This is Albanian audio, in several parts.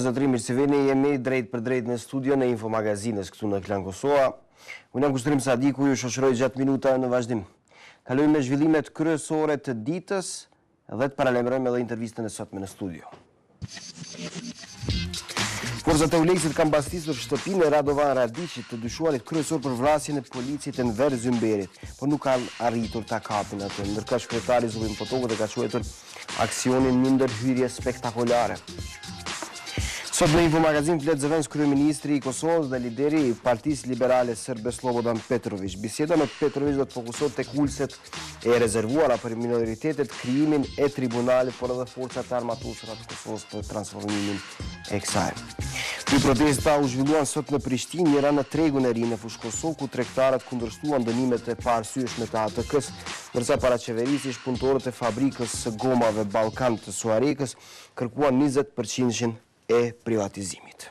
zotëri, mirë se vini, jemi drejt për drejt në studio në Info Magazinës këtu në KlanKosova. Unë jam Kushtrim Sadiku, ju shoqëroj gjatë minuta në vazhdim. Kalojmë me zhvillimet kryesore të ditës dhe të paralajmërojmë edhe intervistën e sotme në studio. Forcat e Uleksit kanë mbastisur shtëpinë e Radovan Radiqit, të dyshuarit kryesor për vrasjen e policit e Enver Zymberit, por nuk kanë arritur ta kapin atë, ndërkohë kryetari Zubin Potoku ka quajtur aksionin një ndërhyrje spektakolare. Sot në Info Magazin flet zëvendës kryeministri i Kosovës dhe lideri i Partisë Liberale Serbe Sllobodan Petroviq. Biseda me Petroviq do të fokusohet tek ulset e rezervuara për minoritetet, krijimin e tribunalit, por edhe forcat armatuesura të Kosovës për transformimin e kësaj. Ky protesta u zhvilluan sot në Prishtinë, njëra në tregun e ri në fushë Kosovë, ku tregtarët kundërshtuan dënimet e paarsyeshme të ATK-s, ndërsa paraçeverisisht punëtorët e fabrikës së gomave Ballkan të Suarekës kërkuan 20% e privatizimit.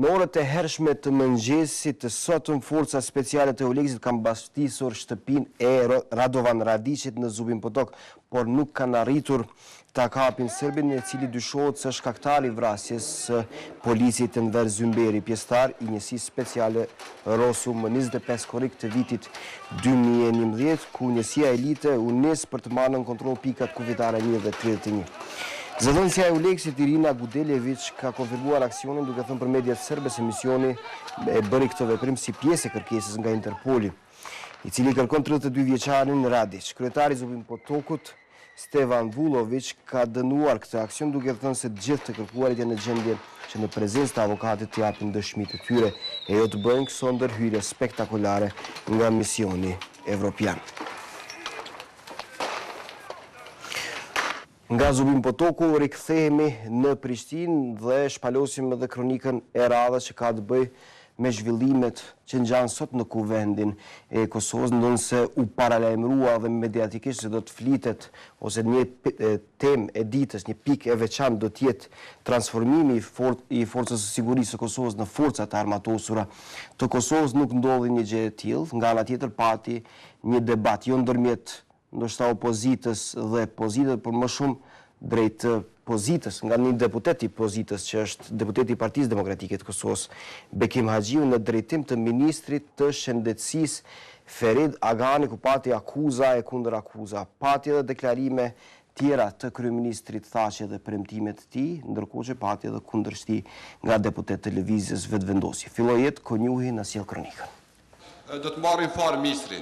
Në orët e hershme të mëngjesit të sotëm, forca speciale të Uleksit kanë mbastisur shtëpinë e Radovan Radiqit në Zubin Potok, por nuk kanë arritur ta kapin serbin, i cili dyshohet se shkaktari i vrasjes së policit Enver Zymberi, pjesëtar i njësisë speciale Rosu më 25 korrik të vitit 2011, ku njësia elite u nis për të marrë në kontroll pikat kufitare 1 dhe 31. Zëdhënësja e Uleksit Irina Gudeljević ka konfirmuar aksionin, duke thënë për mediat serbe se misioni e bëri këtë veprim si pjesë e kërkesës nga Interpoli, i cili kërkon 32 vjeçarin Radić. Kryetari i Zubin Potokut, Stevan Vulović, ka dënuar këtë aksion, duke thënë se të gjithë të kërkuarit janë në gjendje që në prezencë të avokatit të japin dëshmitë të tyre e jo të bëjnë këso ndërhyrje spektakolare nga misioni evropian. Nga Zubin Potoku rikthehemi në Prishtinë dhe shpalosim edhe kronikën e radhës që ka të bëjë me zhvillimet që ngjan sot në kuvendin e Kosovës, ndonse u paralajmërua dhe mediatikisht se do të flitet ose një temë e ditës, një pikë e veçantë do të jetë transformimi i forcës së sigurisë së Kosovës në forcat armatosura të Kosovës. Nuk ndodhi një gjë e tillë, nga ana tjetër pati një debat jo ndërmjet ndoshta opozitës dhe pozitës, por më shumë drejt pozitës, nga një deputet i pozitës që është deputeti i Partisë Demokratike të Kosovës, Bekim Haxhiu, në drejtim të ministrit të shëndetësisë Ferid Agani, ku pati akuza e kundër akuza. Pati edhe deklarime tjera të kryeministrit Thaçi dhe premtimet të tij, ndërkohë që pati edhe kundërshti nga deputet të lëvizjes vetvendosi. Filloi jetë Konjuhi në sjell kronikën. Do të marrim fare ministri.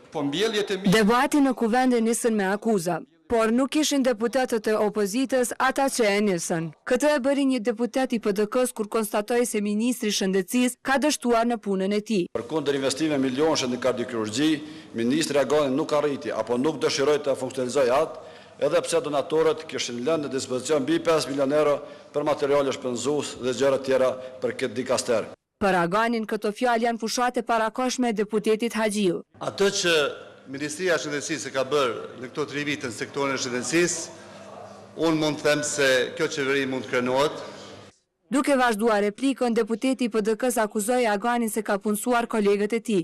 Debati në kuvendin nisën me akuza, por nuk ishin deputetët e opozitës ata që e nisën. Këtë e bëri një deputet i PDK-s kur konstatoi se ministri i shëndetësisë ka dështuar në punën e tij. Përkundër investimeve milionëshe në kardiokirurgji, ministri Agani nuk arriti apo nuk dëshiroi të funksionalizojë atë, edhe pse donatorët kishin lënë në dispozicion mbi 5 milion euro për materiale shpenzues dhe gjëra tjera për këtë dikaster. Për Aganin, këto fjalë janë fushat e parakoshme e deputetit Haxhiu. Atë që Ministria e Shëndetësisë ka bërë në këto 3 vite në sektorin e shëndetësisë, unë mund të them se kjo qeveri mund të krenohet. Duke vazhduar replikën, deputeti i PDK-s akuzoi Aganin se ka punësuar kolegët e tij.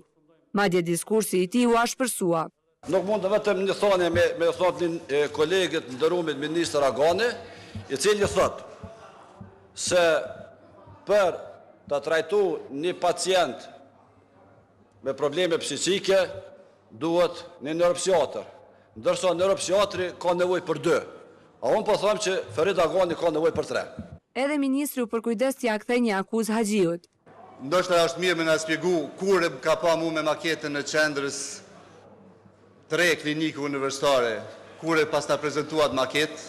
Madje diskursi i tij u ashpërsua. Nuk mund të vetëm një thonje me thotin kolegët nderuar ministër Agani, i cili thotë se për të trajtu një pacient me probleme psiqike duhet një neuropsiatër, ndërsa neuropsiatri ka nevojë për 2. A unë po them që Ferid Agani ka nevojë për 3. Edhe ministri u përkujdes t'ia kthej një akuzë Haxhiut. Ndoshta është mirë me na shpjegu kur ka pa mua me maketën në qendrës 3 klinikë universitare, kur e pas ta prezantuat maketë,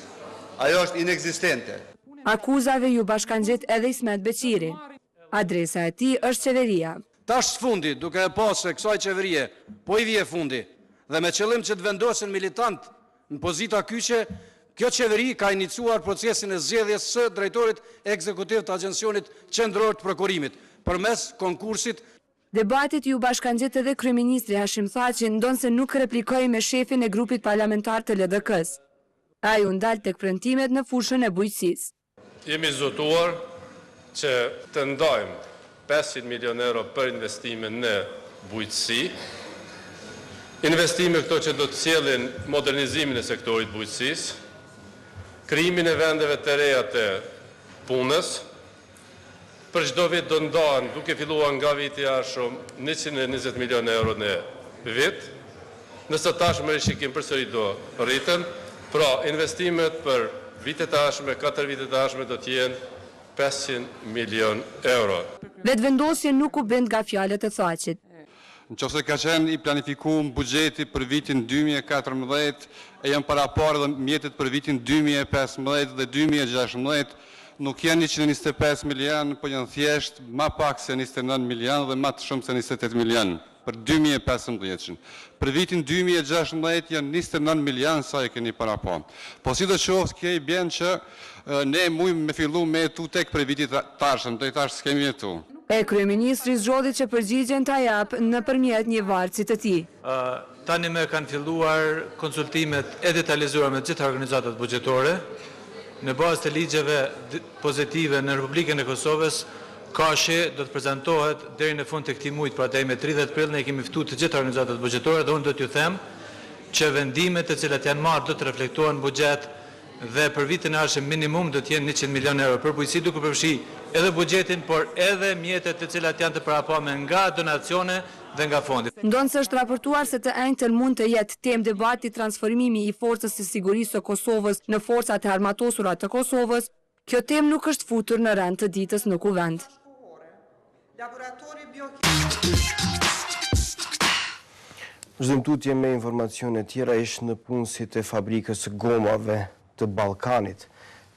ajo është inekzistente. Akuzave ju bashkangjet edhe Ismet Beqiri. Adresa e tij është qeveria. Tash fundi, duke e pasur se kësaj qeverie, po i vije fundi, dhe me qëllim që të vendosen militant në pozita kyçe, kjo qeveri ka iniciuar procesin e zgjedhjes së drejtorit ekzekutiv të Agjencionit Qendror të Prokurimit, përmes konkursit. Debatit ju bashkangjet edhe kryeministri Hashim Thaçi, ndonse nuk replikoi me shefin e grupit parlamentar të LDK-s. Ai u ndal tek premtimet në fushën e bujqësisë. Jemi zotuar që të ndajmë 500 milion euro për investime në bujqësi, investime këto që do të sjellin modernizimin e sektorit bujqësisë, krijimin e vendeve të reja të punës. Për çdo vit do ndahen, duke filluar nga viti i ardhshëm, 120 milion euro në vit. Nëse tashmë rishikim përsëri do rriten, pra investimet për vitet e ardhshme, 4 vitet e ardhshme do të jenë 500 milion euro. Vetëvendosja nuk u bën nga fjalët e Thaqit. Nëse ka qenë i planifikuar buxheti për vitin 2014 e janë paraparë dhe mjetet për vitin 2015 dhe 2016, nuk janë 125 milion, po janë thjesht ma pak se 29 milion dhe ma të shumë se 28 milion për 2015. Për vitin 2016 janë 29 milion sa e keni parapan. Po si do qoftë kej bjen që ne mujmë me fillu me tu tek për vitit tashëm, do i tash s'kemi jetu. Kryeministri zgjodhi që përgjigjen ta jap nëpërmjet një varësi të tij. Tani më kanë filluar konsultimet e detalizuara me të gjitha organizatat buxhetore. Në bazë të ligjeve pozitive në Republikën e Kosovës, kashi do të prezantohet deri në fund të këtij muaji, pra deri me 30 prill ne kemi ftuar të gjitha organizatat buxhetore dhe unë do t'ju them që vendimet të cilat janë marrë do të reflektohen në buxhet dhe për vitin e ardhshëm minimum do të jenë 100 milion euro për bujqësi, duke përfshi edhe buxhetin, por edhe mjetet të cilat janë të paraprame nga donacione dhe nga fondi. Ndonë është raportuar se të enjtën mund të jetë temë debati transformimi i forcës së sigurisë së Kosovës në forcat e armatosura të Kosovës, kjo temë nuk është futur në rend të ditës në kuvend. Zhëmtutje me informacione tjera ishtë në punësit e fabrikës gomave të Ballkanit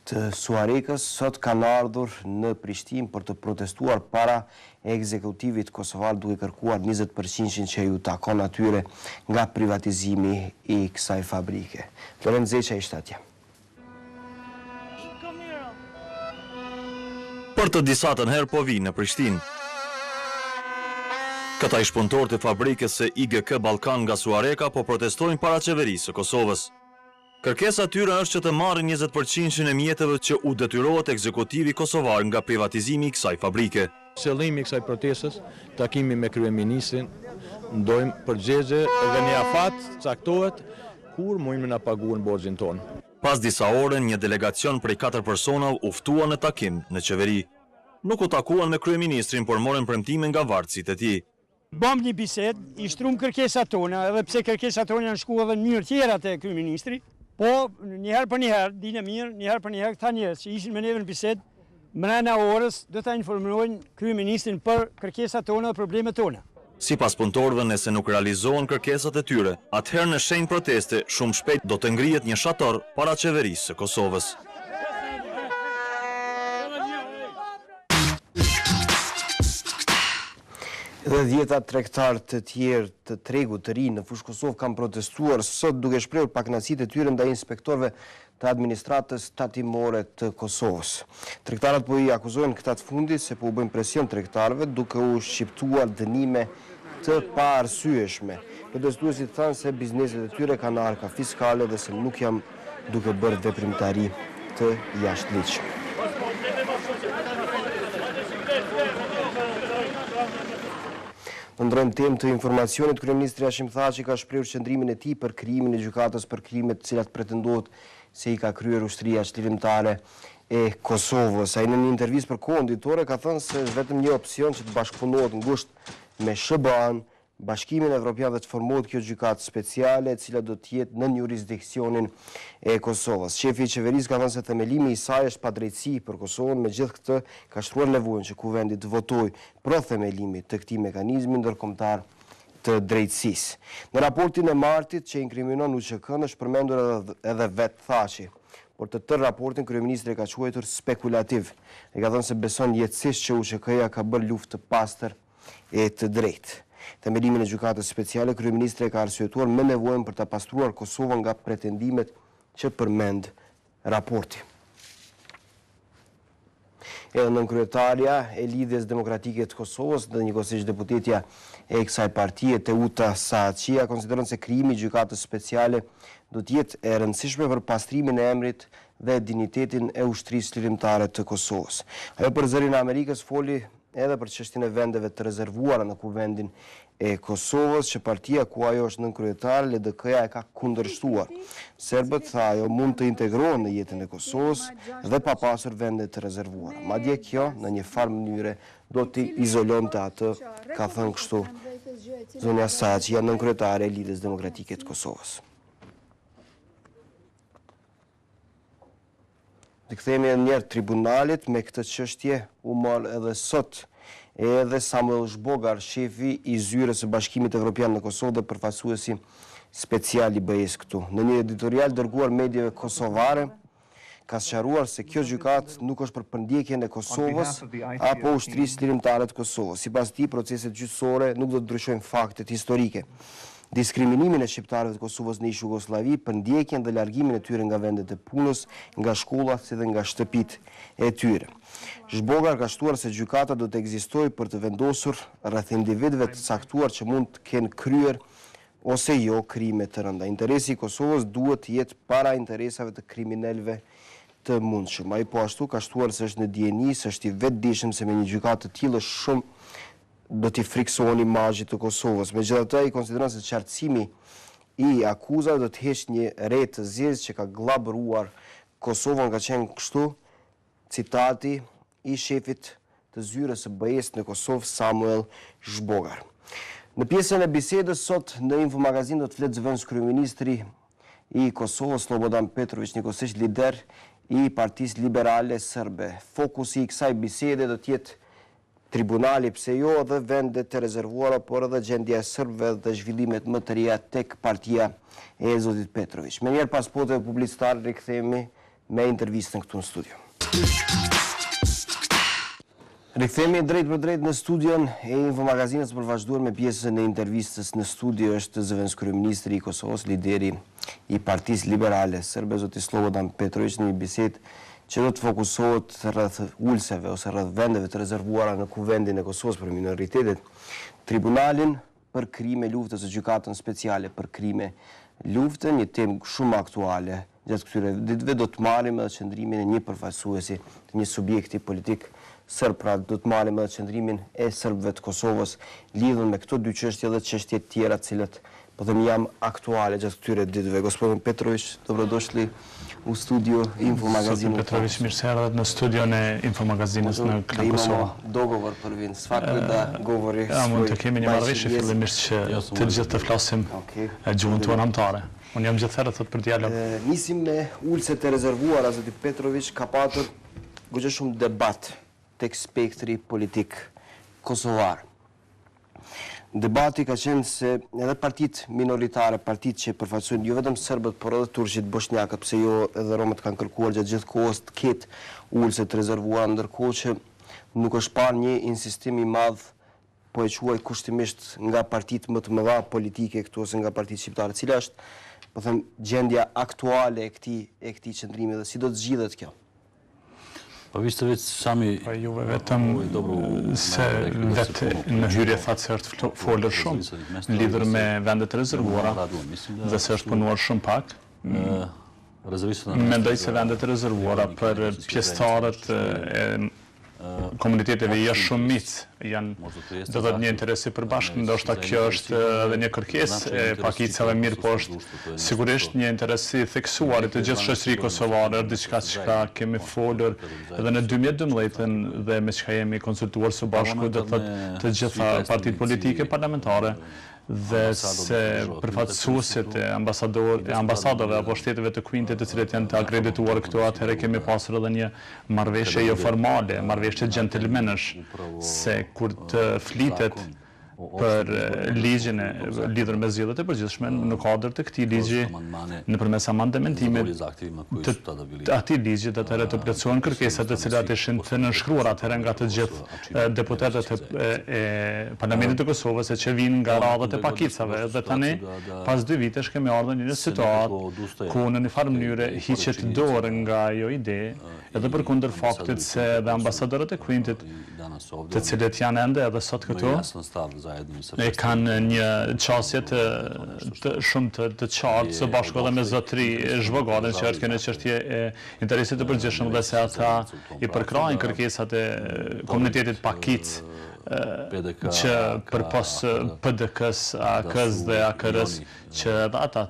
të Suarekës, sot kanë ardhur në Prishtinë për të protestuar para ekzekutivit kosovar duke kërkuar 20% që ju takon atyre nga privatizimi i kësaj fabrike. Lorenzo Zeqa ishte atje. Për të disatën herë po vinë në Prishtinë. Këta ish punëtorë të fabrikës së IGK Ballkan nga Suareka po protestojnë para qeverisë së Kosovës. Kërkesa tyre është që të marrin 20% e mjeteve që u detyrohet ekzekutivi kosovar nga privatizimi i kësaj fabrike. Qëllimi i kësaj protestës, takimi me kryeministrin, ndojmë përgjigje dhe një afat caktohet kur mundemi na paguajnë borxhin tonë. Pas disa ore, një delegacion prej 4 personave u ftua në takim në qeveri. Nuk u takuan me kryeministrin, por morën premtime nga varësit e tij. Bëm një bisedë, i shtrum kërkesat tona, edhe pse kërkesat tona janë shkuar edhe në mënyrë tjera te kryeministri. Po, njëherë për njëherë, dinë mirë, njëherë për njëherë, këta njerëz që ishin me neve në bisedë, mbrenda orës do ta informojnë kryeministrin për kërkesat tona dhe problemet tona. Sipas punëtorëve, nëse nuk realizohen kërkesat e tyre, atëherë në shenjë proteste shumë shpejt do të ngrihet një shator para qeverisë së Kosovës. Dhe 10 tregtarë të tjerë të tregut të ri në fushë Kosovë kanë protestuar sot duke shprehur pakënaqësitë e tyre ndaj inspektorëve të administratës tatimore të Kosovës. Tregtarët po i akuzojnë këta të fundit se po u bëjnë presion tregtarëve duke u shqiptuar dënime të paarsyeshme. Protestuesit thanë se bizneset e tyre kanë arka fiskale dhe se nuk janë duke bërë veprimtari të jashtëligjshme. Në ndrojmë temë të informacionit, kryeministri Hashim Thaçi ka shprehur qëndrimin e tij për krijimin e gjykatës për krimet të cilat pretendohet se i ka kryer ushtria çlirimtare e Kosovës. Ai në një intervistë për Kohën Ditore ka thënë se është vetëm një opsion që të bashkëpunohet ngushtë me SBA-n, Bashkimin Evropian dhe të formohet kjo gjykatë speciale, e cila do të jetë në jurisdiksionin e Kosovës. Shefi i qeverisë ka thënë se themelimi i saj është padrejtësi për Kosovën, megjithë këtë ka shtruar nevojën që kuvendi të votojë për themelimin të këtij mekanizmi ndërkombëtar të drejtësisë. Në raportin e martit që inkriminon UÇK-n është përmendur edhe vetë Thaçi. Por të tërë raportin kryeministri ka quajtur spekulativ. Ai ka thënë se beson jetësisht që UÇK-ja ka bërë luftë të pastër e të drejtë. Themelimin e gjykatës speciale, kryeministri ka arsyetuar me nevojën për ta pastruar Kosovën nga pretendimet që përmend raporti. Edhe nënkryetaria e Lidhjes Demokratike të Kosovës dhe njëkohësisht deputetja e kësaj partie, Teuta Saçia, konsideron se krijimi i gjykatës speciale do të jetë e rëndësishme për pastrimin e emrit dhe dinjitetin e ushtrisë çlirimtare të Kosovës. Ajo për zërin e Amerikës foli edhe për çështjen e vendeve të rezervuara në kuvendin e Kosovës, që partia ku ajo është nënkryetare, LDK-ja e ka kundërshtuar. Serbët tha ajo mund të integrohen në jetën e Kosovës dhe pa pasur vende të rezervuara. Madje kjo në një farë mënyre do t'i izolonte atë, ka thënë kështu zonja Saçi, janë nënkryetare e Lidhjes Demokratike të Kosovës. Dhe kthehemi edhe njerë tribunalit me këtë çështje u mor edhe sot edhe Samuel Zhbogar, shefi i zyrës së Bashkimit Evropian në Kosovë dhe përfaqësuesi special i BE-s këtu. Në një editorial dërguar mediave kosovare, ka sqaruar se kjo gjykatë nuk është për përndjekjen e Kosovës apo ushtrisë lirimtare të Kosovës. Sipas tij, proceset gjyqësore nuk do të ndryshojnë faktet historike. Diskriminimin e shqiptarëve të Kosovës në ish Jugosllavi, përndjekjen dhe largimin e tyre nga vendet e punës, nga shkollat si dhe nga shtëpitë e tyre. Zhbogar ka shtuar se gjykata do të ekzistojë për të vendosur rreth individëve të caktuar që mund të kenë kryer ose jo krime të rënda. Interesi i Kosovës duhet të jetë para interesave të kriminalëve të mundshëm. Ai po ashtu ka shtuar se është në dieni, se është i vetëdijshëm se me një gjykatë të tillë shumë do t'i friksohen imazhit të Kosovës. Megjithatë, ai konsideron se qartësimi i akuzave do të heqë një re të zezë që ka glabëruar Kosovën, ka qenë kështu citati i shefit të zyrës së BE-s në Kosovë, Samuel Zhbogar. Në pjesën e bisedës sot në Infomagazin do të flet zëvendës kryeministri i Kosovës, Sllobodan Petroviq, njëkohësisht lider i Partisë Liberale Serbe. Fokusi i kësaj bisede do të jetë tribunali, pse jo, dhe vendet të rezervuara, por edhe gjendja e serbëve dhe zhvillimet më të reja tek partia e zotit Petroviq. Me njerë pas spoteve publicitare rikthehemi me intervistën këtu në studio. Rikthehemi drejt për drejt në studion e Infomagazinës për vazhduar me pjesën e intervistës. Në studio është zëvendës kryeministri i Kosovës, lideri i Partisë Liberale Serbe, zoti Sllobodan Petroviq, në një bisedë që do të fokusohet rreth ulseve ose rreth vendeve të rezervuara në kuvendin e Kosovës për minoritetet, tribunalin për krime lufte ose gjykatën speciale për krime lufte, një temë shumë aktuale. Gjatë këtyre ditëve do të marrim edhe qëndrimin e një përfaqësuesi të një subjekti politik serb, pra do të marrim edhe qëndrimin e serbëve të Kosovës lidhur me këto dy çështje dhe çështje të tjera të cilat po them jam aktuale gjatë këtyre ditëve. Gospodin Petrović, dobrodošli u studio Infomagazinit. Petrović, mirë se erdhët në studion e Infomagazinës në KlanKosova. Imamo dogovor prvi, svakako da govori mund të kemi një marrëveshje fillimisht që të gjithë të flasim gjuhën tonë anëtare. Unë jam gjithherë thot për dialog. Nisim me ulset e rezervuara, zoti Petrović, ka patur goxha shumë debat tek spektri politik kosovar. Debati ka qenë se edhe partitë minoritare, partitë që përfaqësojnë jo vetëm serbët, por edhe turqit, bosnjakët, pse jo edhe romët kanë kërkuar gjatë gjithë kohës të ketë ulse të rezervuara, ndërkohë që nuk është parë një insistim i madh, po e quaj kushtimisht, nga partitë më të mëdha politike këtu ose nga partitë shqiptare, cila është, po them, gjendja aktuale e këtij qëndrimi dhe si do të zgjidhet kjo? Po juve vetëm se vetë në hyrje thatë se është folër shumë lidhur me vendet rezervuara dhe se është punuar shumë pak. Mendoj se vendet rezervuara për pjesëtarët e komuniteteve janë shumë miq, janë do të një interes i përbashkët, ndoshta kjo është edhe një kërkesë e pakicave, mirë, po është sigurisht një interes i theksuar i të gjithë shoqërisë kosovare, diçka që kemi folur edhe në 2012 dhe me çka jemi konsultuar së bashku, do të thotë të gjitha partitë politike parlamentare dhe se përfaqësuesit e ambasadave apo shteteve të Kuintit të cilët janë të akredituar këtu, atëherë kemi pasur edhe një marrëveshje jo formale, marrëveshje gentlemanësh, se kur të flitet për ligjin e lidhur me zgjedhjet e përgjithshme në kuadër të këtij ligji, nëpërmes amandamentimit të atij ligji, atëherë të plotësohen kërkesat të cilat ishin të nënshkruara atëherë nga të gjithë deputetët e Parlamentit të Kosovës, që vinë nga radhët e pakicave. Dhe tani, pas 2 vitesh, kemi ardhur në një situatë ku në një farë mënyrë hiqet dorë nga ajo ide edhe për kundër faktit se dhe ambasadorët e Kvintit, të cilët janë ende edhe sot këtu, e kanë një qasje shumë të qartë, së bashku edhe me zotëri Sllobodan, që është kënë çështje e interesit të përgjithshëm dhe se ata i përkrajnë kërkesat e komunitetit pakic, që përpos PDK-s, AK-s dhe AKR-s, që edhe ata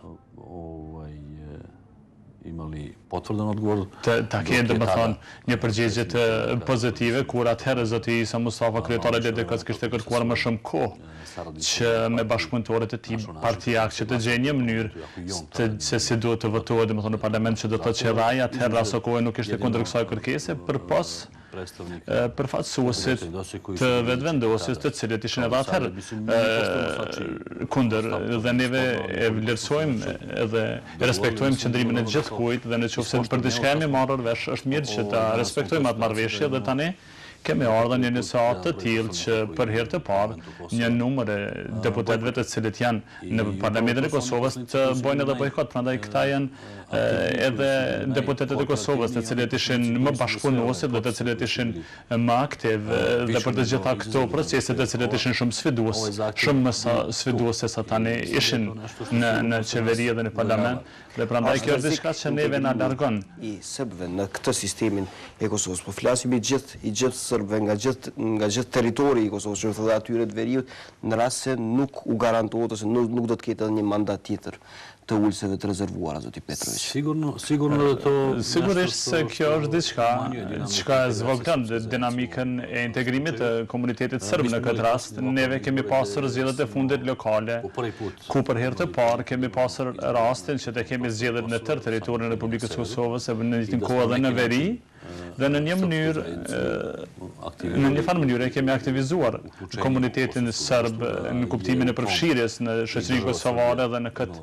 ta kenë dhe më thonë një përgjigje të pozitive, kur atëherë zoti Isa Mustafa, kryetari i DDK-s, kishte kërkuar më shumë kohë që me bashkëpunëtorët e tij partijak që të gjejnë një mënyrë se si duhet të votohet, domethënë në parlament, që do të thotë që raja atëherë aso kohë nuk ishte kundër kësaj kërkese, përpos përfaqësuesit të vetëvendosis, të cilët ishin edhe atëherë kundër, dhe neve e vlerësojmë edhe respektojmë qëndrimin e gjithkujt, dhe në qoftë se për diçka jemi marrë vesh, është mirë që ta respektojmë atë marrëveshje, dhe tani kemi ardhur në një saat të tillë që për herë të parë një numër e deputetëve të cilët janë në Parlamentin e Kosovës të bojnë edhe bojkot, prandaj këta janë edhe deputetët e Kosovës, të cilët ishin më bashkëpunuesit dhe të cilët ishin më aktiv dhe për të gjitha këto procese të cilët ishin shumë më sfiduese sa tani ishin në qeveri dhe në parlament, dhe prandaj kjo është diçka që neve na largon i serbëve në këtë sistemin e Kosovës. Po flasim i gjithë serbëve nga gjithë territori i Kosovës, që thotë atyre të veriut, në rast se nuk u garantohet ose nuk do të ketë edhe një mandat tjetër të ulëseve të rezervuara, zoti Petroviq. Sigurisht se kjo është diçka që zvogëlon dinamikën e integrimit të komunitetit serb në këtë rast. Neve kemi pasur zgjedhjet e fundit lokale, ku për herë të parë kemi pasur rastin që të kemi zgjedhjet në tërë territorin e Republikës së Kosovës, në një kohë edhe në veri, dhe në një mënyrë, në një farë mënyrë kemi aktivizuar komunitetin serb në kuptimin e përfshirjes në shoqërinë kosovare, dhe në këtë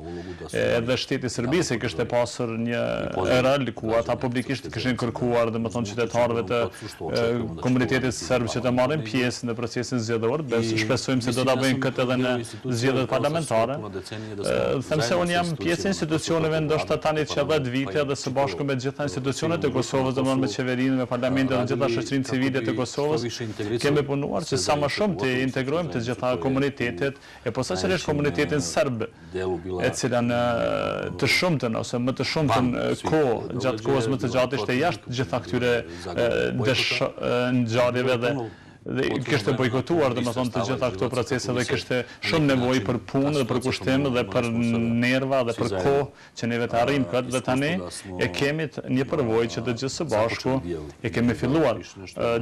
edhe shteti Serbisë kishte pasur një rol ku ata publikisht kishin kërkuar, domethënë qytetarëve të komunitetit serb që të marrin pjesë në procesin zgjedhor. Shpresojmë se do ta bëjnë këtë edhe në zgjedhjet parlamentare. Them se unë jam pjesë e institucioneve ndoshta tani që 10 vite, dhe së bashku me gjitha institucionet e Kosovës, domethënë me qeverinë, me parlamentin dhe gjitha shoqërinë civile të Kosovës, kemi punuar që sa më shumë të integrojmë të gjitha komunitetet, e posaçërisht komunitetin serb, e cila në të shumtën ose më të shumtën kohë, gjatë kohës më të gjatë ishte jashtë gjitha këtyre ngjarjeve dhe kishte bojkotuar domethënë të gjitha këto procese dhe kishte shumë nevojë për punë dhe për kushtim dhe për nerva dhe për kohë që neve të arrijmë këtë, dhe tani e kemi një përvojë që të gjithë së bashku e kemi filluar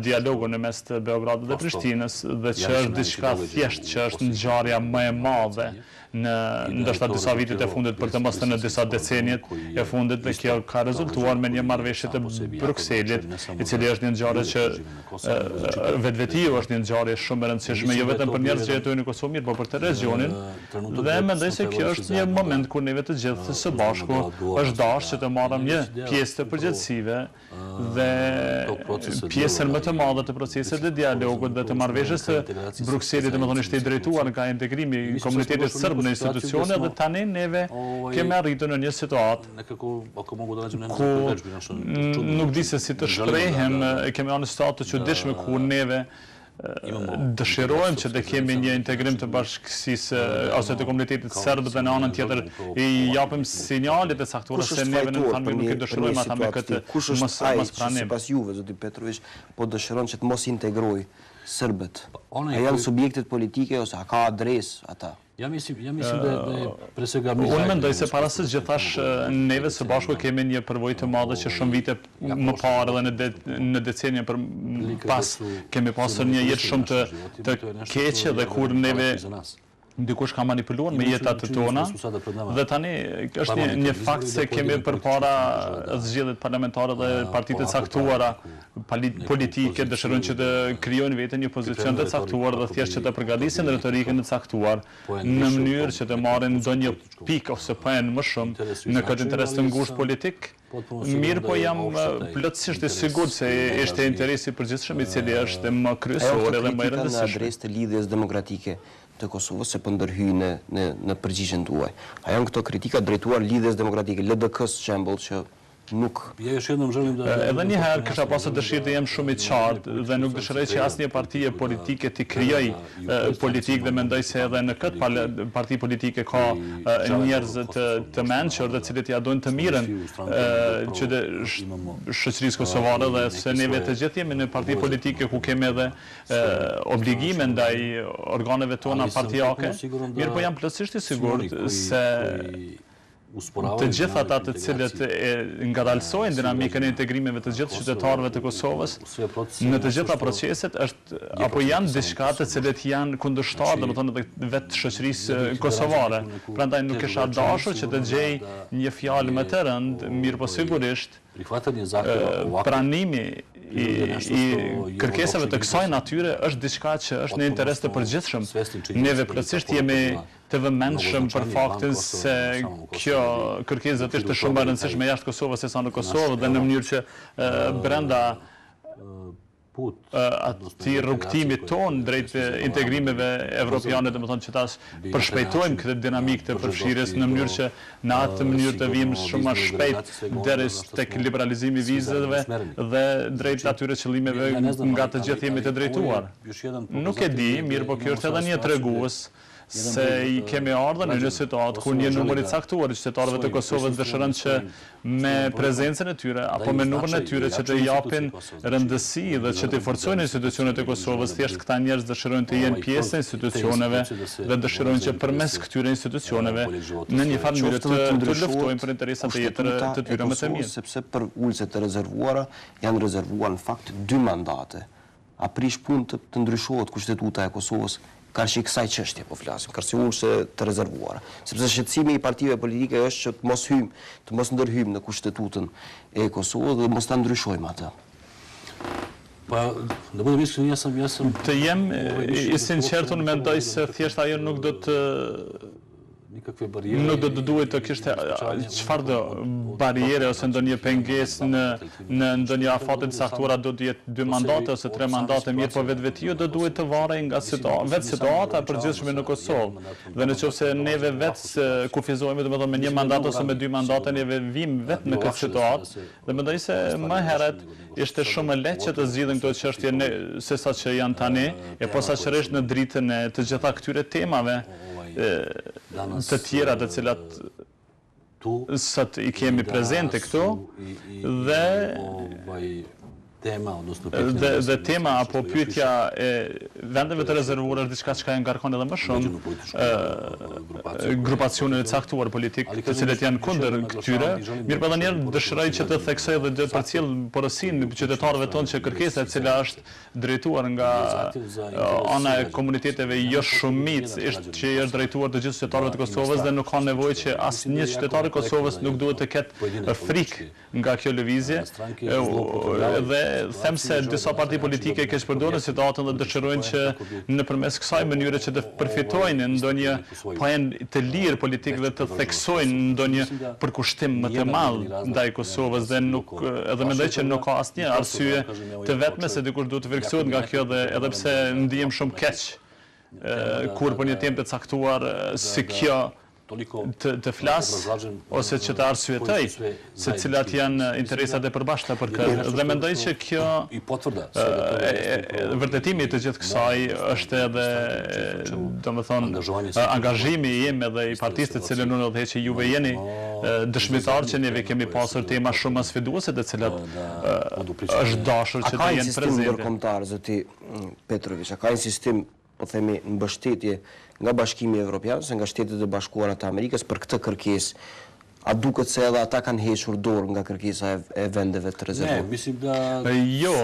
dialogun në mes të Beogradit dhe Prishtinës, dhe që është diçka thjesht që është ngjarja më e madhe në ndoshta disa vitet e fundit, për të mos thënë në disa decenjet e fundit, dhe kjo ka rezultuar me një marrëveshje të Brukselit, i cili është një ngjarje që vetvetiu është një ngjarje shumë e rëndësishme, jo vetëm për njerëzit që jetojnë në Kosovë, mirë, por për të regionin, dhe mendoj se kjo është një moment ku neve të gjithë së bashku është dashur që të marrim një pjesë të përgjegjësive dhe pjesën më të madhe të procesit të dialogut dhe të marrëveshjes së Brukselit, domethënë ishte i drejtuar nga integrimi i komunitetit serb në institucione, dhe tani neve kemi arritur në një situatë ku nuk di se si të shprehem, kemi në situatë të çuditshme ku neve dëshirojmë që të kemi një integrim të bashkësisë ose të komunitetit serb, dhe në anën tjetër i japim sinjalet e caktuara se neve në fakt nuk i dëshirojmë ata me këtë mos pranim. Sipas juve, zoti Petrović, po dëshiron që të mos integroj serbët. A janë subjektet politike ose a ka adresë ata? Unë mendoj se para së gjithash neve së bashku kemi një përvojë të madhe që shumë vite më parë dhe në decenje pas kemi pasur një jetë shumë të keqe, dhe kur neve dikush ka manipuluar me jetat tona, dhe tani është një fakt se kemi përpara zgjedhjet parlamentare dhe partitë të caktuara politike dëshirojnë që të krijojnë vetë një pozicion të caktuar dhe thjesht që të përgatisin retorikën e caktuar në mënyrë që të marrin ndonjë pikë ose penë më shumë në këtë interes të ngushtë politik. Mirë, po jam plotësisht i sigurt se është interesi i përgjithshëm i cili është më kryesor dhe më i rëndësishëm. Në adresë të lidhjes demokratike të Kosovës se po ndërhyj në përgjigjen tuaj. A janë këto kritika drejtuar lidhjes demokratike, LDK-s shembull, që nuk... Edhe njëherë kësha pasur dëshirë të jem shumë i qartë dhe nuk dëshiroj që asnjë partije politike të krijoj politikë dhe mendoj se edhe në këtë parti politike ka njerëz të mençur dhe cilët ja dojnë të mirën që të shoqërisë kosovare dhe se neve të gjithë jemi në parti politike ku kemi edhe obligime ndaj organeve tona partijake, mirë po jam plotësisht i sigurt se të gjithë ata të cilët ngadalsojnë dinamikën e integrimeve të gjithë qytetarëve të Kosovës në të gjitha proceset është apo janë diçka të cilët janë kundërshtar, domethënë edhe vetë shoqërisë kosovare. Prandaj nuk kisha dashur që të gjej një fjalë më të rëndë, mirë po sigurisht pranimi i kërkesave të kësaj natyre është diçka që është në interes të përgjithshëm. Neve plotësisht jemi të vëmendshëm për faktin se kjo kërkesë do të ishte shumë e rëndësishme jashtë Kosovës sesa në Kosovë dhe në mënyrë që brenda atij rrugtimit ton drejt integrimeve evropiane, domethënë që tash përshpejtojmë këtë dinamikë të përfshirjes në mënyrë që në atë mënyrë të vijmë shumë më shpejt deri tek liberalizimi i vizave dhe drejt atyre qëllimeve nga të gjithë jemi të drejtuar. Nuk e di, mirë po kjo është edhe një tregues se i kemi ardhur në një situatë ku një numër i caktuar i qytetarëve të Kosovës dëshiron që me prezencën e tyre apo me numrin e tyre që të japin rëndësi dhe që të forcojnë institucionet e Kosovës, thjesht këta njerëz dëshirojnë të jenë pjesë e institucioneve dhe dëshirojnë që përmes këtyre institucioneve në një farë mënyrë të luftojnë për interesat e jetës të tyre më të mirë. Sepse për ulëset të rezervuara janë rezervuar në fakt 2 mandate. A prish punë të ndryshohet kushtetuta e Kosovës karshi kësaj çështje po flasim, karshi ulse të rezervuara. Sepse shqetësimi i partive politike është që të mos ndërhyjmë në kushtetutën e Kosovës dhe mos ta ndryshojmë atë. Të jem i sinqert, unë mendoj se thjesht ajo nuk do të duhet të kishte çfarëdo barriere ose ndonjë pengesë në ndonjë afate të caktuara, do të jetë 2 mandate ose 3 mandate, mirë po vetvetiu do duhet të varej nga vetë situata e përgjithshme në Kosovë. Dhe nëse neve vetë kufizohemi domethënë me 1 mandat ose me 2 mandate, neve vim vetë në këtë situatë dhe mendoj se më herët ishte shumë më lehtë që të zgjidhen këto çështje sesa që janë tani, e posaçërisht në dritën e të gjitha këtyre temave të tjera të cilat sot i kemi prezente këtu dhe tema apo pyetja e vendeve të rezervuara është diçka që ngarkon edhe më shumë grupacionet e caktuar politik të cilët janë kundër këtyre. Mirë po edhe një herë dëshiroj që të theksoj dhe të përcjell porosin qytetarëve tonë që kërkesa e cila është drejtuar nga ana e komuniteteve jo shumicë që është drejtuar të gjithë qytetarëve të Kosovës dhe nuk ka nevojë që asnjë qytetar i Kosovës nuk duhet të ketë frikë nga kjo lëvizje dhe them se disa parti politike keq përdorin situatën dhe dëshirojnë që nëpërmes kësaj mënyre që të përfitojnë ndonjë plan të lirë politik dhe të theksojnë ndonjë përkushtim më të madh ndaj Kosovës dhe edhe mendoj që nuk ka asnjë arsye të vetme se dikush duhet të friksohet nga kjo dhe edhe pse ndihem shumë keq kur për një temë të caktuar si kjo të flas ose që të arsyetoj se cilat janë interesat e përbashkëta për këtë. Dhe mendoj që kjo vërtetimi të gjithë kësaj është edhe domethënë angazhimi im edhe i partisë të cilën unë dhe që juve jeni dëshmitar që neve kemi pasur tema shumë më sfiduese të cilat është dashur që të jenë prezente. A ka një sistem ndërkombëtar zoti Petroviq, a ka një sistem po themi në mbështetje nga Bashkimi Evropian ose nga Shtetet e Bashkuara të Amerikës për këtë kërkesë? A duket se edhe ata kanë hequr dorë nga kërkesa e vendeve të rezervuara? Jo.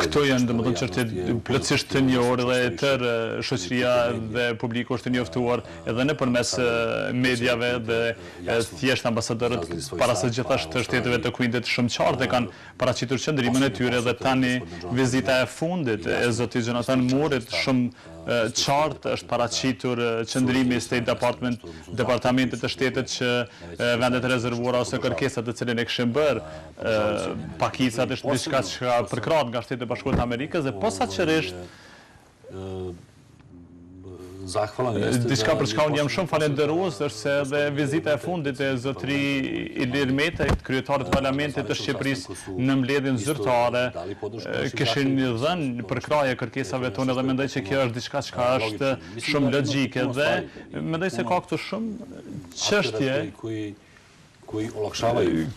Këto janë domethënë çështje plotësisht të njohura dhe tërë shoqëria dhe publiku është i njoftuar edhe nëpërmes mediave dhe thjesht ambasadorët para së gjithashtu të shteteve të Kuvendit shumë qartë kanë paraqitur qëndrimin e tyre dhe tani vizita e fundit e zotit Jonathan Moorit shumë qartë është paraqitur qëndrimi i State Departamentit të shtetit që vendet e rezervuara ose kërkesat të cilën e kishin bërë pakicat është diçka që përkrahet nga Shtetet e Bashkuara të Amerikës dhe posaçërisht Diçka për çka unë jam shumë falenderues është se edhe vizita e fundit e zotëri Ilir Metajt, kryetarit të Parlamentit të Shqipërisë në mbledhjen zyrtare, kishin dhënë përkraje kërkesave tonë dhe mendoj që kjo është diçka që është shumë logjike dhe mendoj se ka këtu shumë çështje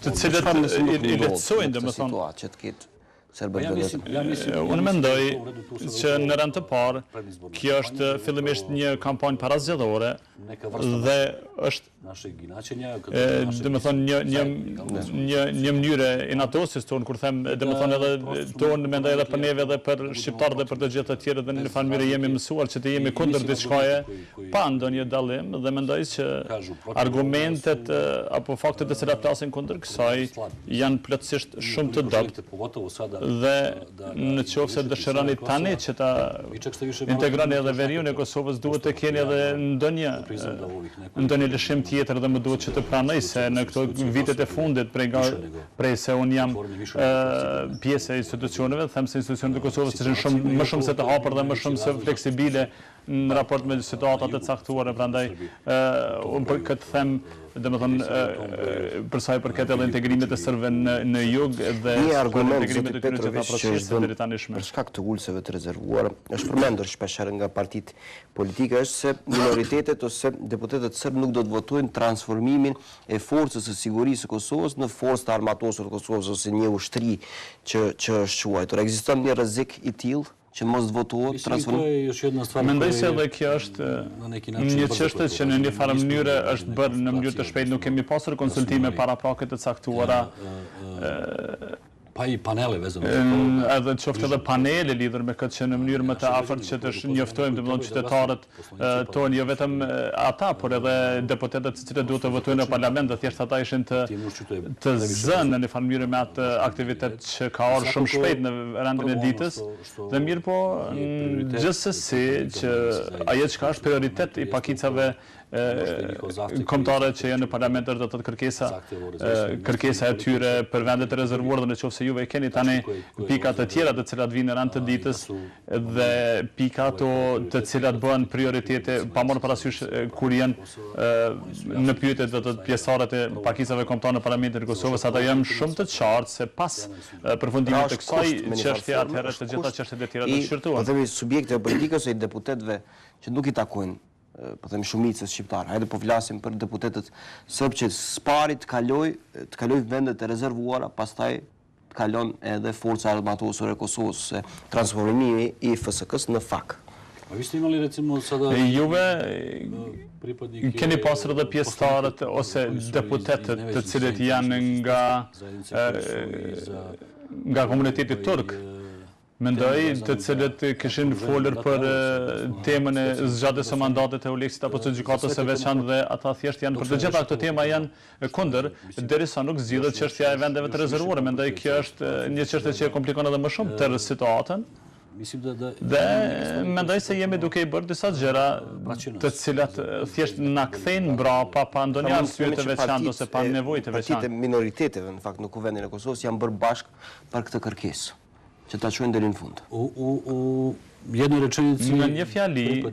të cilat i lehtësojnë domethënë. Unë mendoj që në rënd të parë, kjo është fillimisht një kampanjë parazgjedhore dhe është një mënyrë inatosis tonë, kur them edhe tonë, mendoj edhe për neve dhe për shqiptarë dhe për të gjithë të tjerë dhe në një farë mënyrë jemi mësuar që të jemi kundër diçkaje pa ndonjë dallim dhe mendoj që argumentet apo faktet e cilat plasin kundër kësaj janë plotësisht shumë të dobët dhe në qoftë se dëshironi tani që ta integroni edhe veriun e Kosovës duhet të keni edhe ndonjë lëshim tjetër dhe më duhet që të pranoj se në këto vitet e fundit prej se unë jam pjesë e institucioneve, them se institucionet e Kosovës ishin më shumë se të hapur dhe më shumë se fleksibile në raport me situatat e caktuara, prandaj unë për këtë them domethënë për sa i përket edhe integrimit të serbëve në jug dhe integrimit të tyre që ta procesojnë deri tani. Për shkak të ulseve të rezervuara, është përmendur shpeshherë nga partitë politike është se minoritetet ose deputetët serbë nuk do të votojnë transformimin e forcës së sigurisë së Kosovës në forcë të armatosur të Kosovës ose një ushtri që është quajtur. Ekziston një rrezik i tillë që mos të votohet transformim? Mendoj se edhe kjo është një çështje që në një farë mënyrë është bërë në mënyrë të shpejtë, nuk kemi pasur konsultime paraprakët të caktuara. Edhe qoftë edhe panele lidhur me këtë që në mënyrë më të afërt që të njoftojmë domethënë qytetarët tonë, jo vetëm ata, por edhe deputetët të cilët duhet të votojnë në parlament, dhe thjesht ata ishin të zënë në një farë mënyrë me atë aktivitet që ka ardhur shumë shpejt në rendin e ditës, dhe mirë po gjithsesi që ajo që është prioritet i pakicave kombëtare që janë në parlament është do të kërkesa e tyre për vendet e rezervuara dhe nëse juve keni tani pika të tjera të cilat vinë në rand të ditës dhe pika ato të cilat bëhen prioritete pa marrë parasysh kur janë në pyetje do të pjesëtarët e pakicave kombëtare në parlamentin e Kosovës, ata janë shumë të qartë se pas përfundimit të kësaj çështje atëherë të gjitha çështjet e tjera do të shqyrtohen. Po themi subjekte politike ose deputetëve që nuk i takojnë po them shumicës shqiptare. Hajde po flasim për deputetët serbë që spari të kaloj vendet e rezervuara, pastaj të kalon edhe forca armatosore e Kosovës, se transformimi i FSK-s në FAK. Juve keni pasur edhe pjesëtarët ose deputetët të cilët janë nga komuniteti turk, mendoj të cilët kishin folur për temën e zgjatjes së mandatit të Oleksit apo të gjykatës së veçantë dhe ata thjesht janë për të gjitha këto tema janë kundër derisa nuk zgjidhet çështja e vendeve të rezervuara. Mendoj kjo është një çështje që e komplikon edhe më shumë tërë situatën. Dhe mendoj se jemi duke i bërë disa gjëra të cilat thjesht na kthejnë mbrapa pa ndonjë arsye të veçantë ose pa nevojë të veçantë. Partitë e minoriteteve në fakt në kuvendin e Kosovës janë bërë bashkë për këtë kërkesë që ta çojnë deri në fund. Në një fjali,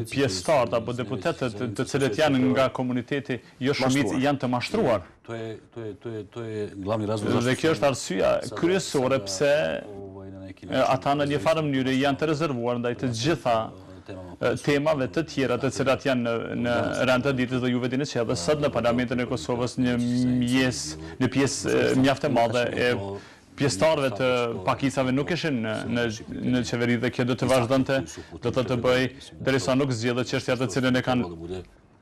pjesëtarët apo deputetët të cilët janë nga komuniteti jo shumicë janë të mashtruar. Dhe kjo është arsyeja kryesore pse ata në një farë mënyrë janë të rezervuar ndaj të gjitha temave të tjera të cilat janë në rand të ditës dhe juve dini që edhe sot në parlamentin e Kosovës një pjesë mjaft e madhe e pjesëtarëve të pakicave nuk ishin në qeveri dhe kjo do të vazhdonte, do të bëj derisa nuk zgjedhet çështja të cilën e kanë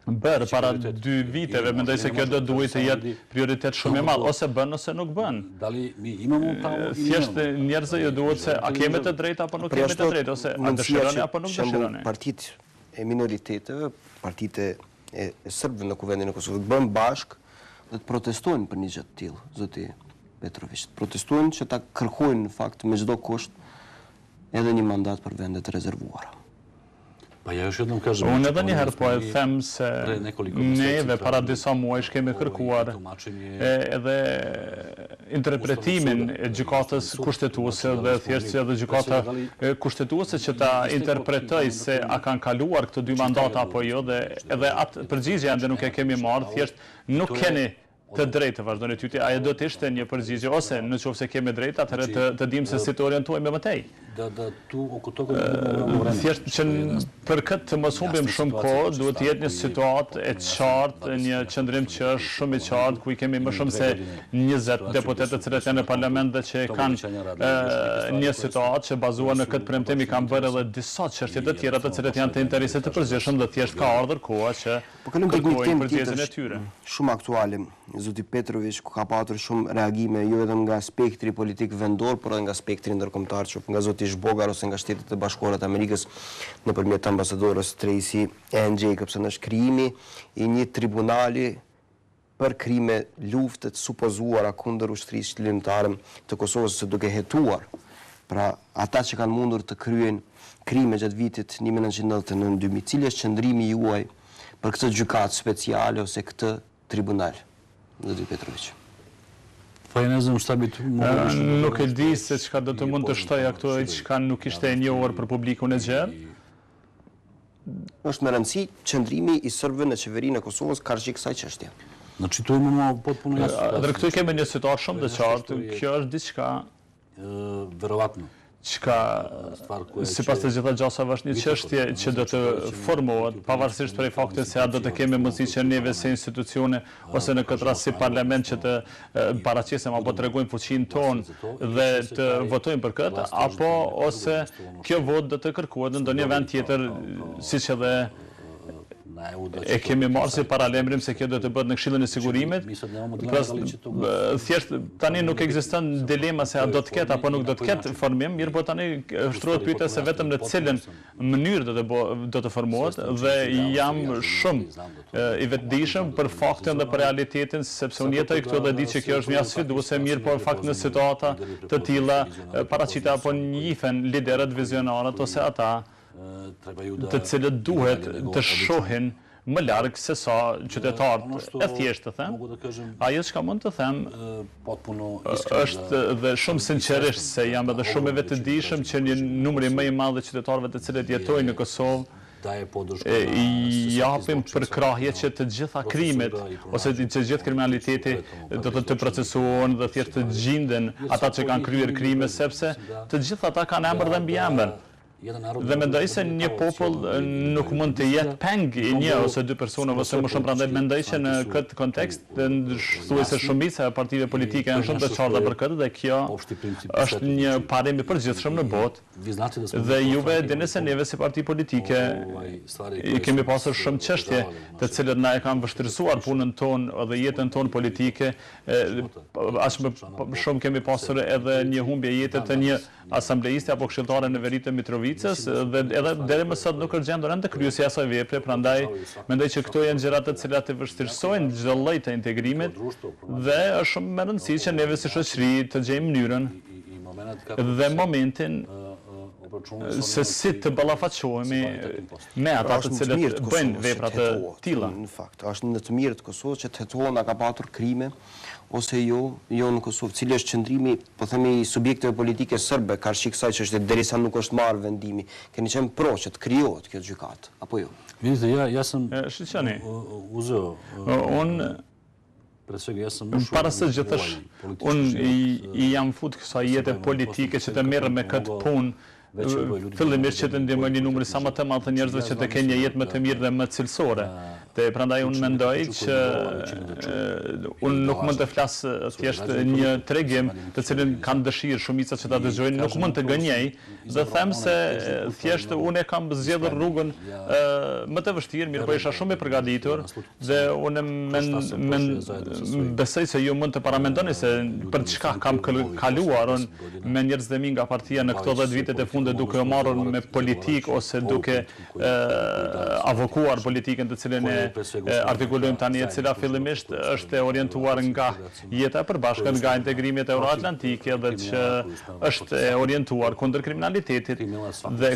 bërë para 2 viteve. Mendoj se kjo do duhet të jetë prioritet shumë i madh, ose bën ose nuk bën. Thjesht njerëzit ju duhet se a kemi të drejtë apo nuk kemi të drejtë, ose a dëshironi apo nuk dëshironi. Partitë e minoriteteve, partitë e serbëve në kuvendin e Kosovës bën bashkë dhe të protestojnë për një gjë të tillë, zoti Petroviq. Protestojnë që ta kërkojnë në fakt me çdo kusht edhe një mandat për vendet e rezervuara. Unë edhe njëherë po e them se neve para disa muajsh kemi kërkuar edhe interpretimin e gjykatës kushtetuese dhe thjesht edhe gjykata kushtetuese që ta interpretoj se a kanë kaluar këto 2 mandata apo jo dhe edhe atë përgjigje ende nuk e kemi marrë, thjesht nuk keni të drejtë të vazhdoni tyti, ajo do të ishte një përgjigje ose në qoftë se kemi drejtë, atëherë të dimë se si të orientojmë më tej. Thjesht që për këtë të mos humbim shumë kohë, duhet të jetë një situatë e qartë, një qëndrim që është shumë i qartë, ku i kemi më shumë se 20 deputetë të cilët janë në parlament dhe që kanë një situatë që bazuar në këtë premtim i kanë bërë edhe disa çështje të tjera të cilët janë të interesit të përgjithshëm dhe thjesht ka ardhur koha që kërkojnë përgjigjen e tyre. Shumë aktuale, zoti Petroviq, ku ka patur shumë reagime jo edhe nga spektri politik vendor, por edhe nga spektri ndërkombëtar, që nga zoti Zbogar ose nga Shtetet e Bashkuara të Amerikës nëpërmjet ambasadorës Tracy Ann Jacobson, është krijimi i një tribunali për krime luftet supozuara kundër ushtrisë qytetare të Kosovës, së duke hetuar pra ata që kanë mundur të kryen krime gjatë vitit 1999-2000. Cili është qëndrimi juaj për këtë gjykatë speciale ose këtë tribunal, zoti Petroviq? Nuk e di se çka do të mund të shtoja këtu e çka nuk ishte e njohur për publikun e gjerë. Është me rëndësi qëndrimi i serbëve në qeverinë e Kosovës karshi kësaj çështje. Dhe këtu kemi një situatë shumë të qartë, kjo është diçka çka sipas të gjitha gjasave është një çështje që do të formohet pavarësisht prej faktit se a do të kemi mundësi që neve si institucione ose në këtë rast si parlament që të paraqesem apo të tregojmë fuqinë tonë dhe të votojmë për këtë, apo ose kjo votë do të kërkohet në ndonjë vend tjetër, siç edhe e kemi marrë si paralemrim se kjo do të bëhet në Këshillin e Sigurimit. Thjesht tani nuk ekziston dilema se a do të ketë apo nuk do të ketë formim, mirë po tani shtrohet pyetja se vetëm në cilën mënyrë do të formohet dhe jam shumë i vetëdijshëm për faktin dhe për realitetin, sepse unë jetoj këtu dhe di që kjo është mjaft sfiduese, mirë po fakt në situata të tilla paraqiten apo njihen liderët vizionarët ose ata të cilët duhet të shohin më larg se sa qytetarët e thjeshtë të them. Ajo çka mund të them është dhe shumë sinqerisht se jam edhe shumë i vetëdijshëm që një numër më i madh të qytetarëve të cilët jetojnë në Kosovë i japim përkrahje që të gjitha krimet ose të gjithë kriminaliteti do të procesuohen dhe thjesht të gjinden ata që kanë kryer krime, sepse të gjithë ata kanë emër dhe mbiemër. Dhe mendoj se një popull nuk mund të jetë peng i një ose dy personave ose më shumë, prandaj mendoj që në këtë kontekst thuajse shumica e partive politike janë shumë të qarta për këtë dhe kjo është një parim i përgjithshëm në botë. Dhe juve dini se neve si parti politike i kemi pasur shumë çështje të cilët na e kanë vështirësuar punën tonë dhe jetën tonë politike. Aq më shumë kemi pasur edhe një humbje jete të një asambleiste apo këshilltare në veri të Mitrovicës dhe edhe deri më sot nuk është gjendur ende kryesja e asaj vepre, prandaj mendoj që këto janë gjëra të cilat e vështirësojnë çdo lloj të integrimit dhe është shumë më rëndësishme që neve si shoqëri të gjejmë mënyrën dhe momentin se si të ballafaqohemi me ata të cilët bëjnë vepra të tilla. Në fakt, është në të mirë të Kosovës që të hetohen ka patur krime ose jo në Kosovë. Cili është qëndrimi, po themi, subjekteve politike serbe karshi kësaj çështje derisa nuk është marrë vendimi? Keni qenë pro që të krijohet kjo gjykatë apo jo? Vidite, ja sam Shqiptani. uzeo Unë para së gjithësh, unë i jam fut kësaj jete politike që të merrem me këtë punë. Fillimisht që të ndihmoj një numër sa më të madh të njerëzve që të kenë një jetë më të mirë dhe më cilësore. Dhe prandaj unë mendoj që unë nuk mund të flas thjesht një tregim të cilin kanë dëshirë shumica që ta dëgjojnë, nuk mund të gënjej dhe them se thjesht unë e kam zgjedhur rrugën më të vështirë, mirë po isha shumë i përgatitur dhe unë besoj se ju mund të paramendoni se për çka kam kaluar unë me njerëz dhe mi nga partia në këto 10 vitet e fundit duke u marrur me politik ose duke avokuar politikën të cilën e artikulojmë tani e cila fillimisht është e orientuar nga jeta e përbashkët, nga integrimit euroatlantike dhe që është e orientuar kundër kriminalitetit dhe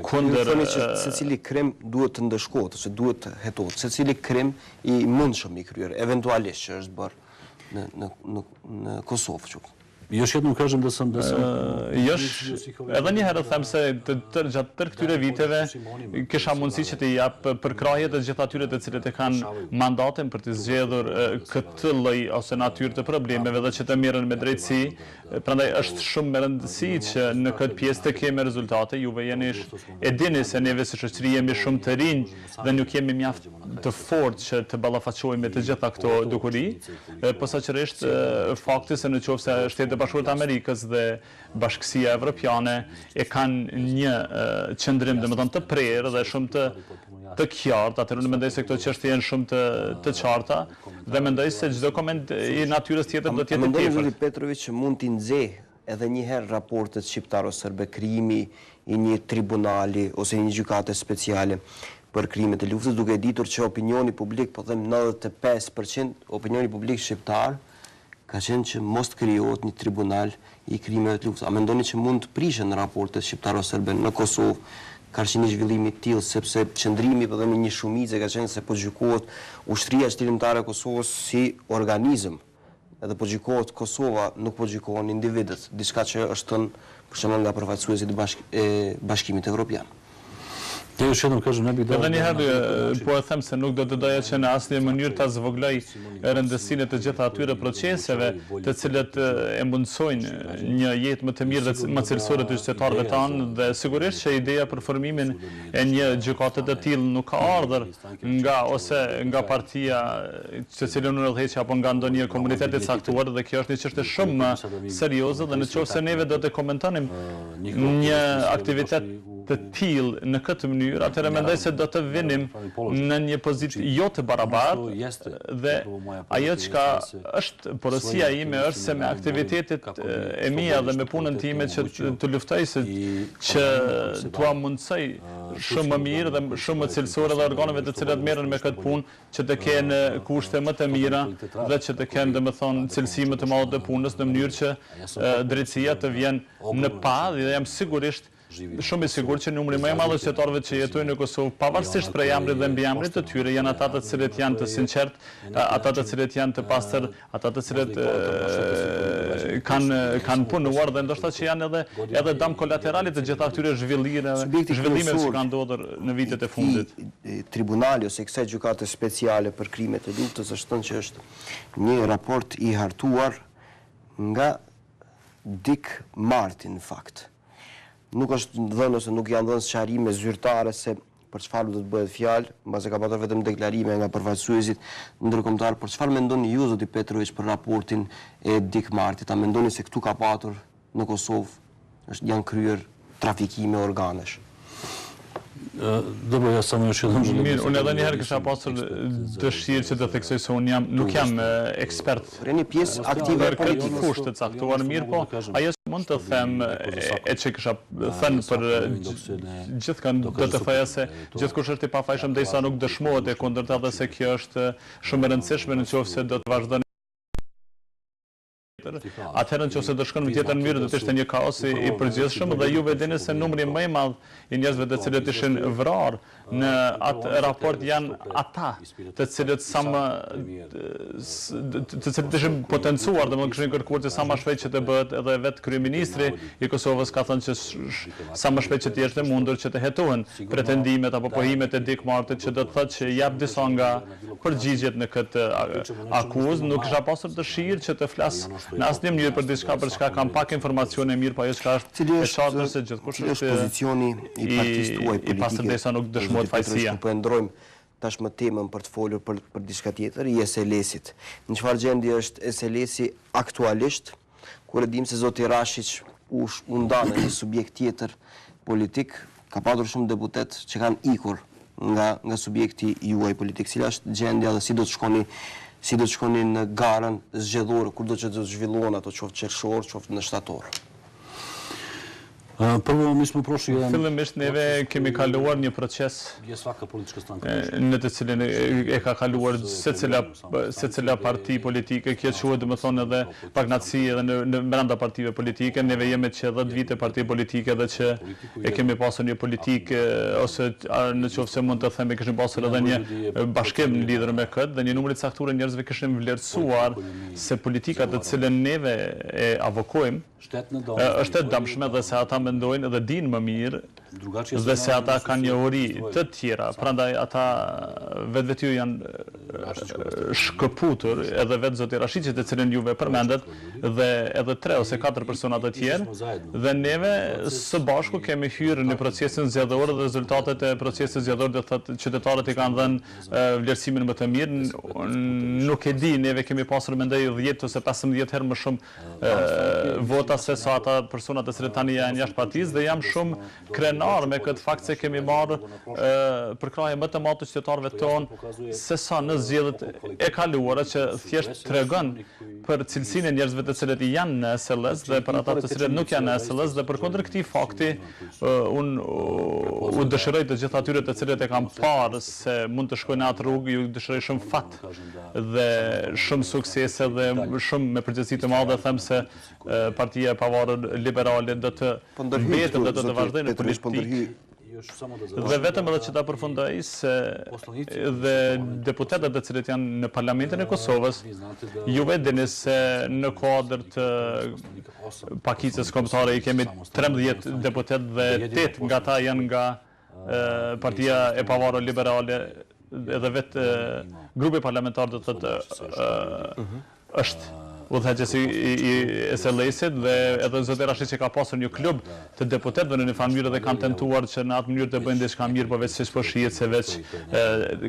kundër... Thoni që secili krim duhet të ndëshkohet, ose duhet të hetohet, secili krim i mundshëm i kryer, eventualisht që është bërë në Kosovë. Još jednom kažem da sam... Edhe një herë them se gjatë tërë këtyre viteve kisha mundësi që të jap përkrahje të gjithë atyre të cilët e kanë mandatin për të zgjedhur këtë lloj ose natyrë të problemeve dhe që të merren me drejtësi. Prandaj është shumë me rëndësi që në këtë pjesë të kemi rezultate. Juve jeni e dini se neve si shoqëri jemi shumë të rinj dhe nuk jemi mjaft të fortë që të ballafaqohemi me të gjitha këto dukuri. Posaçërisht fakti se nëse Shtetet e Bashkuara të Amerikës dhe Bashkësia Evropiane e kanë një qëndrim domethënë të prerë dhe shumë të qartë, atëherë unë mendoj se këto çështje janë shumë të qarta dhe mendoj se çdo koment i natyrës tjetër do të jetë tepër. Mendoj Petroviq që mund t'i nxehë edhe një herë raportet shqiptaro-serbe, krimi i një tribunali ose një gjykate speciale për krimet e luftës, duke ditur që opinioni publik, po them 95% opinioni publik shqiptar ka qenë që mos krijohet një tribunal i krimeve të luftës. A mendoni që mund të prishen raportet shqiptaro-serbe në Kosovë, ka qenë një zhvillim i tillë sepse qëndrimi po them një shumicë ka qenë se po gjykohet ushtria shtetimtare e Kosovës si organizëm, edhe po gjykohet Kosova, nuk po gjykohen individët, diçka që është thënë për shembull nga përfaqësuesit e Bashkimit Evropian. Edhe një herë po e them se nuk do të doja që në asnjë mënyrë ta zvogloj rëndësinë të gjitha atyre proceseve të cilët e mundsojnë një jetë më të mirë dhe më cilësore të qytetarëve tanë dhe sigurisht që ideja për formimin e një gjykate të tillë nuk ka ardhur nga partia të cilën unë udhëheq apo nga ndonjë komunitet i caktuar dhe kjo është një çështje shumë më serioze dhe nëse neve do të komentonim një aktivitet të tillë në këtë mënyrë, atëherë mendoj se do të vinim në një pozitë jo të barabartë dhe ajo çka është porosia ime është se me aktivitetet e mia dhe me punën time që të luftoj që t'ua mundsoj shumë më mirë dhe shumë më cilësore dhe organeve të cilat merren me këtë punë që të kenë kushte më të mira dhe që të kenë domethënë cilësi më të madhe të punës në mënyrë që drejtësia të vjen në padë dhe jam sigurisht shumë i sigurt që numri më i madh i qytetarëve që jetojnë në Kosovë, pavarësisht prej emrit dhe mbiemrit të tyre, janë ata të cilët janë të sinqert, ata të cilët janë të pastër, ata të cilët kanë punuar dhe ndoshta që janë edhe dëm kolateralit të gjitha këtyre zhvillimeve që kanë ndodhur në vitet e fundit. Tribunali ose kësaj gjykate speciale për krimet e luftës është thënë që është një raport i hartuar nga Dick Martin në fakt. Nuk është dhënë ose nuk janë dhënë sqarime zyrtare se për çfarë do të bëhet fjalë, mbase ka pasur vetëm deklarime nga përfaqësuesit ndërkombëtar. Për çfarë mendoni ju zoti Petroviq për raportin e Dick Martit? A mendoni se këtu ka patur në Kosovë janë kryer trafikime organesh? Mirë, unë edhe njëherë kisha pasur dëshirë që të theksoj se unë nuk jam ekspert për këtë fushë të caktuar, mirë po, ajo që mund të them e që kisha thënë për gjithkën do të thoja se gjithkush është i pafajshëm derisa nuk dëshmohet e kundërta dhe se kjo është shumë e rëndësishme nëse do të vazhdoni. Atëherë nëse do shkon në tjetër mënyrë do të ishte një kaos i përgjithshëm dhe juve dini se numri më i madh i njerëzve të cilët ishin vrarë në atë raport janë ata të cilët ishin potencuar dhe më kishin kërkuar që sa më shpejt që të bëhet edhe vetë kryeministri i Kosovës ka thënë që sa më shpejt që të jetë mundur që të hetohen pretendimet apo pohimet e Dick Martit që do të thotë që jap disa nga përgjigjet në këtë akuzë. Nuk kisha pasur dëshirë që të flas në asnjë mënyrë për diçka për çka kam pak informacione mirë, po ajo çka është e qartë se gjithkush është pozicioni i partisë tuaj politike. I pastër derisa nuk dëshmohet fajësia. Po e ndrojmë tashmë temën për të folur për diçka tjetër, i SLS-it. Në çfarë gjendje është SLS-i aktualisht, kur e dim se zoti Rashić u ndan në një subjekt tjetër politik, ka patur shumë deputet që kanë ikur nga subjekti juaj politik. Cila është gjendja dhe si do të shkoni në garën zgjedhore, kur do që të zhvillohen ato qoftë qershor, qoftë në shtator? Fillimisht neve kemi kaluar një proces në të cilin e ka kaluar secila parti politike, kjo quhet domethënë edhe pagnatësi edhe në brenda partive politike. Neve jemi që 10 vite parti politike dhe që e kemi pasur një politikë ose në qoftë se mund të themi kishim pasur edhe një bashkim lidhur me këtë dhe një numër i caktuar njerëzve kishin vlerësuar se politika të cilën neve e avokojmë është e dëmshme dhe se ata mendojnë dhe dinë më mirë dhe se ata kanë një uri të tjera, prandaj ata vetë janë shkëputur edhe vetë zoti Rashiqi të cilën juve përmendet dhe edhe 3 ose 4 persona të tjerë dhe neve së bashku kemi hyrë në procesin zgjedhor dhe rezultatet e procesit zgjedhor do thotë qytetarët i kanë dhënë vlerësimin më të mirë. Nuk e di, neve kemi pasur mendoj 10 ose 15 herë më shumë vota se sa ata persona të cilët tani janë jashtë partisë dhe jam shumë krenar me këtë fakt se kemi marrë përkrahje më të madhe të qytetarëve tonë se sa në zgjedhjet e kaluara që thjesht tregon për cilësinë e njerëzve të cilët janë në SLS dhe për ata të cilët nuk janë në SLS dhe përkundër këtij fakti u dëshiroj të gjithë atyre të cilët e kanë parë se mund të shkojnë në atë rrugë, ju dëshiroj shumë fat dhe shumë suksese dhe shumë me përgjegjësi të madhe them se Partia e Pavarur Liberale do të mbetet dhe do të vazhdojë në politikë. Dhe vetëm edhe që ta përfundoj se dhe deputetët të cilët janë në Parlamentin e Kosovës, juve dini se në kuadër të pakicës kombëtare i kemi 13 deputet dhe 8 nga ta janë nga Partia e Pavarur Liberale edhe vetë grupi parlamentar do të thotë është udhëheqësi i SLS-it dhe edhe zoti Rashiqi ka pasur një klub të deputetëve në një mënyrë dhe kanë tentuar që në atë mënyrë të bëjnë diçka mirë, por veç siç po shihet se veç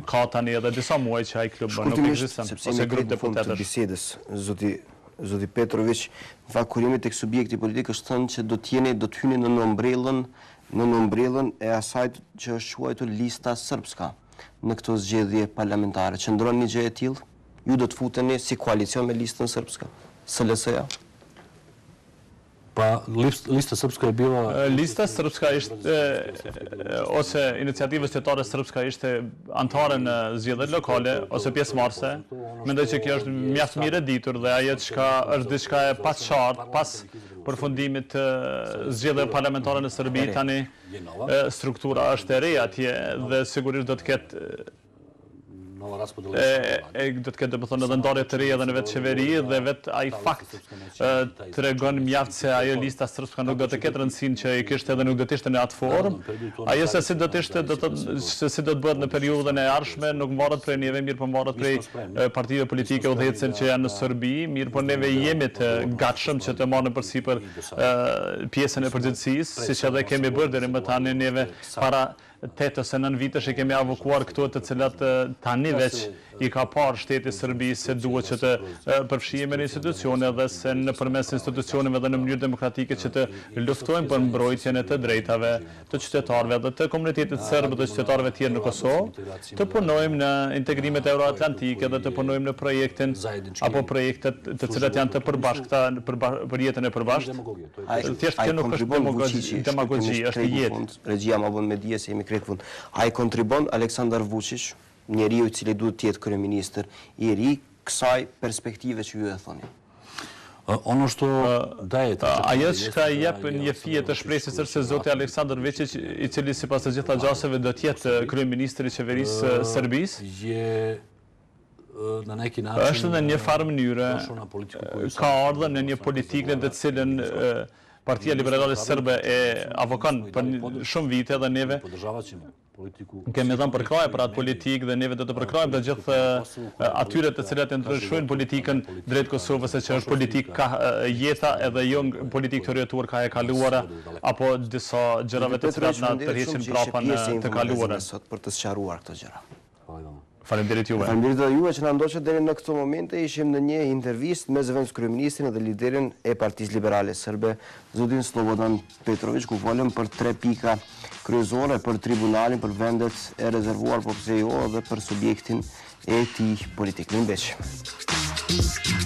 ka tani edhe disa muaj që ai klub nuk ekziston ose grup deputetësh. Bisedës zoti Petroviq, vakurimi tek subjekti politik është thënë që do të hyni në nombrellën e asaj që është quajtur lista srpska në këtë zgjedhje parlamentare. Qëndron një gjë e tillë? Ju do të futeni si koalicion me listën srpska, SLS-ja? Pa, lista srpska e bila... Lista srpska ishte, ose iniciativës qytetare srpska ishte antare në zgjedhjet lokale, ose pjesëmarrëse. Mendoj që kjo është mjaft mirë e ditur dhe ajo çka është diçka e pasqartë pas përfundimit të zgjedhjeve parlamentare në Serbi, tani struktura është e re atje dhe sigurisht do të ketë do të ketë domethënë edhe ndarje të reja edhe në vetë qeveri dhe vetë ai fakt tregon mjaft se ajo lista srpska nuk do të ketë rëndësinë që i kishte edhe nuk do të ishte në atë formë. Ajo se si do të ishte do të bëhet në periudhën e ardhshme nuk varet prej neve, mirë po varet prej partive politike udhëheqëse që janë në Serbi, mirë po neve jemi të gatshëm që të marrim përsipër pjesën e përgjegjësisë, siç edhe kemi bërë deri më tani neve para 8 ose 9 vitesh e kemi avokuar këto të cilat tani veç i ka parë shteti Serbisë se duhet që të përfshihemi në institucione dhe se nëpërmes institucioneve dhe në mënyrë demokratike që të luftojmë për mbrojtjen e të drejtave të qytetarëve dhe të komunitetit serb dhe qytetarëve tjerë në Kosovë, të punojmë në integrimet euroatlantike dhe të punojmë në projektin apo projektet të cilat janë të përbashkëta për jetën e përbashkët. Thjesht kjo nuk është demagogji, është jetë. Regjia më bën me dije se jemi krejt fund. Ai kontribon Aleksandar Vučić, njeriu i cili duhet të jetë kryeministër i ri, kësaj perspektive që ju e thoni. Ono što dajete... Ajo që jep një fije të shpresës është se zoti Aleksandar Vučić, i cili sipas të gjitha gjasave do të jetë kryeministri i qeverisë Serbisë, është në një farë mënyre ka ardhur në një politikë të cilën Partia Liberale Serbe e avokon për shumë vite dhe neve kemi dhënë përkrahje për atë politikë dhe neve do të përkrahojmë të gjithë atyre të cilat e ndryshojnë politikën drejt Kosovës, që është politikë ka jeta edhe jo politikë të rrjetuar ka e kaluara apo disa gjërave të cilat na tërheqin prapa në të kaluarën. Për të sqaruar këto gjëra. Faleminderit juve. Faleminderit edhe juve që na ndoqët deri në këtë moment. Ishim në një intervistë me zëvendës kryeministrin dhe liderin e Partisë Liberale Serbe, zotin Sllobodan Petroviq, ku folëm për 3 pika kryesore, për tribunalin, për vendet e rezervuar, po pse jo, dhe për subjektin e tij politik. Mirëmbëngjes.